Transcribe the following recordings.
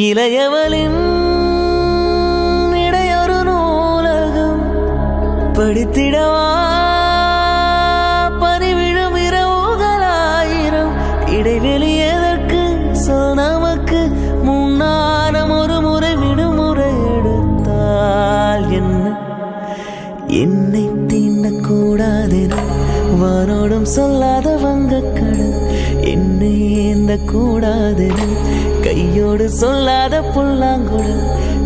இளையவளின் இடையொரு நூலகம் படித்திடவா பறிவிழும் இரவுகளாயிரம் இடைவெளி எதற்கு சொல் நமக்கு முன்னாரம் ஒரு முறை விடுமுறை எடுத்தால் என்ன என்னை தீண்டக்கூடாதென வானோடும் சொல்லாத வங்கக்கடல் என்னை ஏந்த கூடாதென கையோடு சொல்லாத புல்லாங்குழல்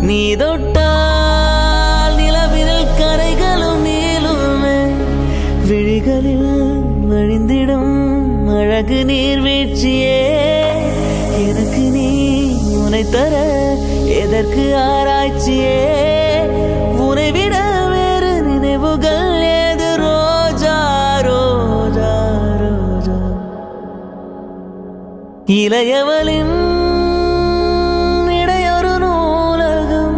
நீ தொட்டால் நிலவிரல் கரைகளும் நீளுமே விழிகளில் வழிந்திடும் அழகு நீர்வீழ்ச்சியே எனக்கு நீ உனை தர எதற்கு ஆராய்ச்சியே உனை விட வேறு நினைவுகள் ஏது ரோஜா ரோஜா ரோஜா இளையவளின் இடையொரு நூலகம்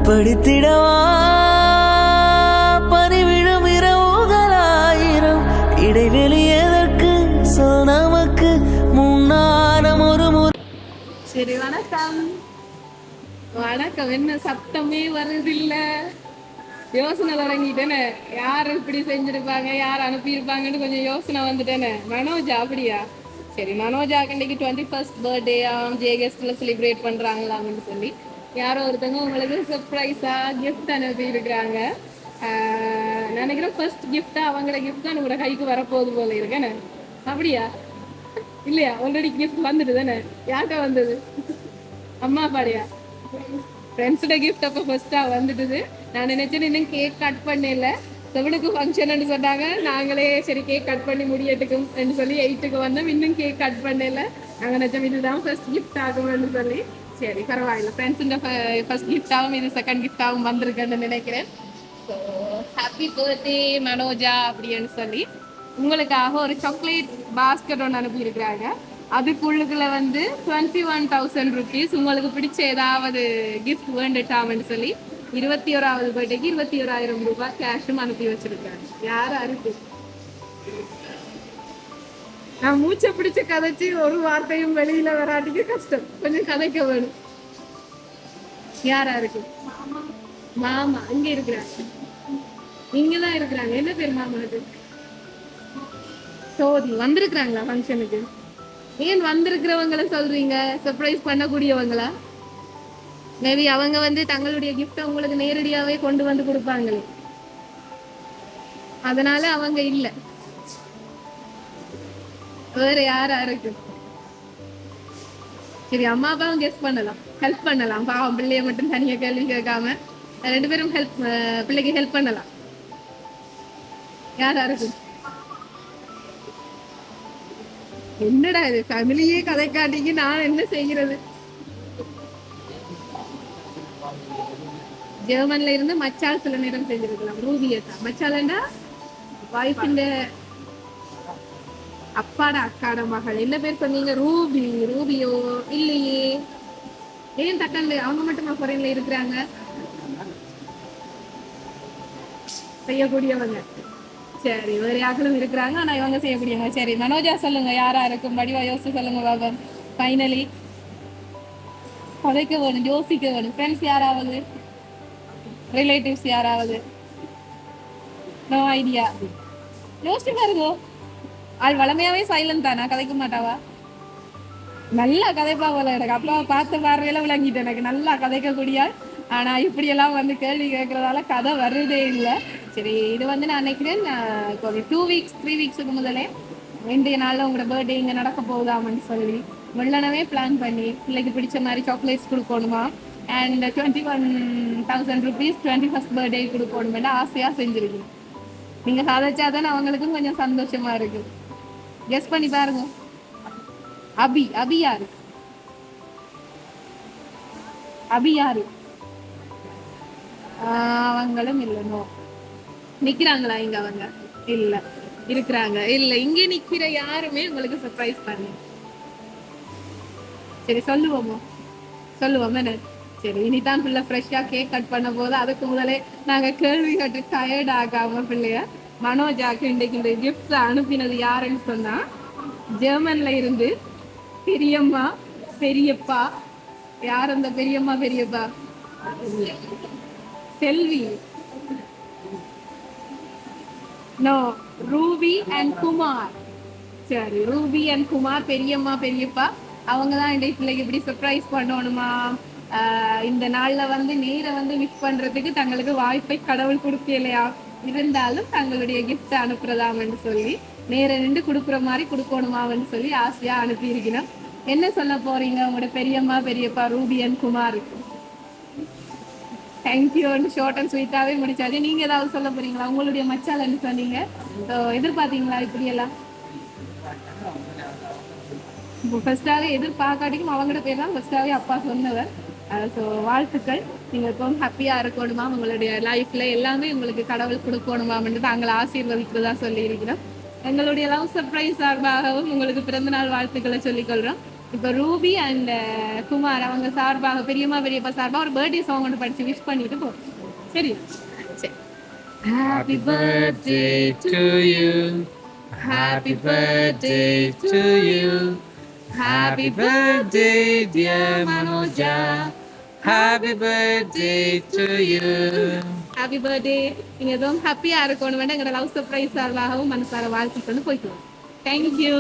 படித்திடவா பறிவிழும் இரவுகளாயிரம் இடைவெளி எதற்கு சொல் நமக்கு முன்னாரம் ஒரு முறை. சரி, வணக்கம். வணக்கம். என்ன சத்தமே வருதில்ல? யோசனை தொடங்கிட்டேனே, யார் இப்படி செஞ்சிருப்பாங்க, யார் அனுப்பியிருப்பாங்கன்னு கொஞ்சம் யோசனை வந்துட்டேனே. மனோஜா அப்படியா? சரி, மனோஜாக்கு இன்னைக்கு 21st பர்த்டே ஜேகெஸ்ட்ல செலிப்ரேட் பண்றாங்களான்னு சொல்லி யாரோ ஒருத்தவங்க உங்களுக்கு சர்ப்ரைஸா கிஃப்ட் அனுப்பி இருக்கிறாங்க. நினைக்கிறேன் ஃபர்ஸ்ட் கிஃப்டா அவங்களோட கிஃப்ட் தான் உங்களோட கைக்கு வரப்போகுது போல இருக்கேன்னு. அப்படியா? இல்லையா? ஆல்ரெடி கிஃப்ட் வந்துட்டு தானே. யார்கிட்ட வந்தது? அம்மா அப்பாடியா? ஃப்ரெண்ட்ஸோட கிஃப்ட் அப்போ ஃபர்ஸ்டா வந்துட்டுது. நான் நினைச்சேன் இன்னும் கேக் கட் பண்ணல, 7க்கு ஃபங்க்ஷன் சொன்னாங்க. நாங்களே சரி கேக் கட் பண்ணி முடியட்டுக்கும் சொல்லி 8க்கு வந்தோம். இன்னும் கேக் கட் பண்ணல. நாங்கள் நினைச்சோம் இதுதான் ஃபர்ஸ்ட் கிஃப்ட் ஆகும்னு சொல்லி. சரி, பரவாயில்ல. ஃப்ரெண்ட்ஸுங்க ஃபர்ஸ்ட் கிஃப்டாகவும் இது செகண்ட் கிஃப்டாகவும் வந்திருக்குன்னு நினைக்கிறேன். ஸோ ஹாப்பி பர்த்டே மனோஜா அப்படின்னு சொல்லி உங்களுக்காக ஒரு சாக்லேட் பாஸ்கெட் ஒன்று அனுப்பியிருக்கிறாங்க. அதுக்குள்ளுக்குள்ள வந்து 21,000 rupees உங்களுக்கு பிடிச்ச ஏதாவது கிஃப்ட் வேண்டுட்டாமன்னு சொல்லி 21வது பர்த்டேக்கு 21,000 ரூபாய் கேஷும் அனுப்பி வச்சிருக்காங்க. யாரா இருக்கு? நான் மூச்சை பிடிச்ச கதைச்சு ஒரு வார்த்தையும் வெளியில வராட்டிக்கு கஷ்டம், கொஞ்சம் கதைக்க வேணும். யாரா இருக்கு? மாமா இங்க இருக்கிறாங்க. இங்கதான் இருக்கிறாங்க. என்ன பேர் மாமாவுக்கு? சோதி. வந்திருக்கிறாங்களா ஃபங்க்ஷனுக்கு? ஏன் வந்திருக்கிறவங்களை சொல்றீங்க? சர்ப்ரைஸ் பண்ணக்கூடியவங்களா? மேபி அவங்க வந்து தங்களுடைய கிஃப்ட உங்களுக்கு நேரடியாவே கொண்டு வந்து கொடுப்பாங்களே, அதனால அவங்க இல்ல. வேற யாரா இருக்கு? சரி, அம்மா அப்பாவும் கெஸ் பண்ணலாம், ஹெல்ப் பண்ணலாம். பாவம், பிள்ளைய மட்டும் தனியா கேள்வி கேட்காம 2 பேரும் பிள்ளைக்கு ஹெல்ப் பண்ணலாம். யாரா இருக்கு? என்னடா இது, ஃபேமிலியே கதை காட்டிக்கு நான் என்ன செய்கிறது? ஜெர்மன்ல இருந்து மச்சால் சில நேரம் செஞ்சிருக்கலாம். ரூபியத்தா மச்சாலண்டா வைஃபிന്റെ அப்பாட அக்காட மகள். என்ன பேர் சொன்னீங்க? ரூபி. ரூபியோ இல்லையே. ஏன் தக்கன்ல அவங்க மட்டுமா ஃபாரின்ல இருக்கிறாங்க? செய்யக்கூடியவங்க. சரி, வேற யாருக்கும் இருக்கிறாங்க, ஆனா இவங்க செய்யக்கூடியவங்க. சரி, மனோஜா சொல்லுங்க, யாரா இருக்கும்? வடிவா யோசிச்சு சொல்லுங்க பாபா. ஃபைனலி கதைக்க வேணும், யோசிக்க வேணும். ஃப்ரெண்ட்ஸ் யாராவது, ரிலேட்டிவ்ஸ் யாராவது? No idea. யோசிச்சு பாருங்க. ஆள் வளமையாவே சைலண்ட் தானா? கதைக்க மாட்டாவா? நல்லா கதைப்பா போல. எனக்கு அப்பா பார்த்த பார்வையில விளங்கிட்டு எனக்கு நல்லா கதைக்கக்கூடிய. ஆனா இப்படி எல்லாம் வந்து கேள்வி கேட்கறதால கதை வருதே இல்லை. சரி, இது வந்து நான் நினைக்கிறேன் ஒரு 2 வீக்ஸ் 3 வீக்ஸுக்கு முதலே இன்றைய நாளில் உங்களோட பர்த்டே இங்கே நடக்க போகுதாமன்னு சொல்லி வெள்ளனவே பிளான் பண்ணி பிள்ளைக்கு பிடிச்ச மாதிரி சாக்லேட்ஸ் கொடுக்கணுமா அண்ட் 21,000 rupees 21st பர்த்டே கொடுக்கணுமென்னு ஆசையாக செஞ்சுருக்கீங்க. நீங்கள் சாதிச்சாதானே அவங்களுக்கும் கொஞ்சம் சந்தோஷமா இருக்கு. கெஸ் பண்ணி பாருங்க. அபி யாரு? அபி யாரு? அவங்களும் இல்லைனோ. நிக்கிறாங்களா இங்க? அவங்க இல்ல. இருக்கிறாங்க இல்ல. இங்க நிக்கிற யாருமே உங்களுக்கு சர்ப்ரைஸ் பண்ணி. சரி, சொல்லுவோமோ? சொல்லுவோம் என்ன? சரி, இனிதான் பிள்ளை ஃப்ரெஷ்ஷா கேக் கட் பண்ண போது அதுக்கு முதலே நாங்க கேள்வி கேட்டு டயர்ட் ஆகாம பிள்ளைய மனோஜாக்கு இன்றைக்கு இந்த கிஃப்ட்ஸ் அனுப்பினது யாருன்னு சொன்னா ஜெர்மன்ல இருந்து பெரியம்மா பெரியப்பா யார் அந்த பெரியம்மா பெரியப்பா? Selvi. No, Ruby and Kumar. சரி, ரூபி அண்ட் குமார் பெரியம்மா பெரியப்பா அவங்க தான் இந்த பிள்ளைக்கு இப்படி சர்ப்ரைஸ் பண்ணணுமா. இந்த நாள்ல வந்து நேரை வந்து விஷ் பண்றதுக்கு தங்களுக்கு வாய்ப்பை கடவுள் கொடுக்கலையா, இருந்தாலும் தங்களுடைய கிஃப்ட் அனுப்புறதாமன்னு சொல்லி நேர நின்று கொடுக்குற மாதிரி கொடுக்கணுமான்னு சொல்லி ஆசையா அனுப்பி இருக்கணும். என்ன சொல்ல போறீங்க உங்களோட பெரியம்மா பெரியப்பா ரூபி அண்ட் குமார்? தேங்க்யூன்னு ஷார்ட் அண்ட் ஸ்வீட்டாவே முடிச்சாச்சு. நீங்க ஏதாவது சொல்ல போறீங்களா? உங்களுடைய மச்சாலன்னு சொன்னீங்க, எதிர்பார்த்தீங்களா இப்படி எல்லாம்? ஃபர்ஸ்டாவே எதிர்பார்க்காட்டிக்கும் அவங்களோட பேர் தான் ஃபர்ஸ்டாவே அப்பா சொன்னவர். ஸோ வாழ்த்துக்கள். நீங்கள் எப்பவும் ஹாப்பியாக இருக்கணுமா, உங்களுடைய லைஃப்ல எல்லாமே உங்களுக்கு கடவுள் கொடுக்கணுமான்றது அவங்களை ஆசீர்வதிக்கிறதா சொல்லியிருக்கிறோம். எங்களுடைய லவ் சர்ப்ரைஸ் சார்பாகவும் உங்களுக்கு பிறந்தநாள் வாழ்த்துக்களை சொல்லிக்கொள்கிறோம். இப்போ ரூபி அண்ட் குமார் அவங்க சார்பாக பெரியம்மா பெரியப்பா சார்பாக ஒரு பர்த்டே சாங் ஒன்று படித்து விஷ் பண்ணிட்டு போகிறோம். சரி, சரி. Happy birthday to you, happy birthday to you, happy birthday dear Manoja, happy birthday to you, happy birthday. நீங்க ரொம்ப ஹாப்பியா இருக்கணும். எங்களோட லவ் சர்ப்ரைஸ் சார்பாகவும் மனசார வாழ்த்துக்கள் போய்க்கலாம். Thank you.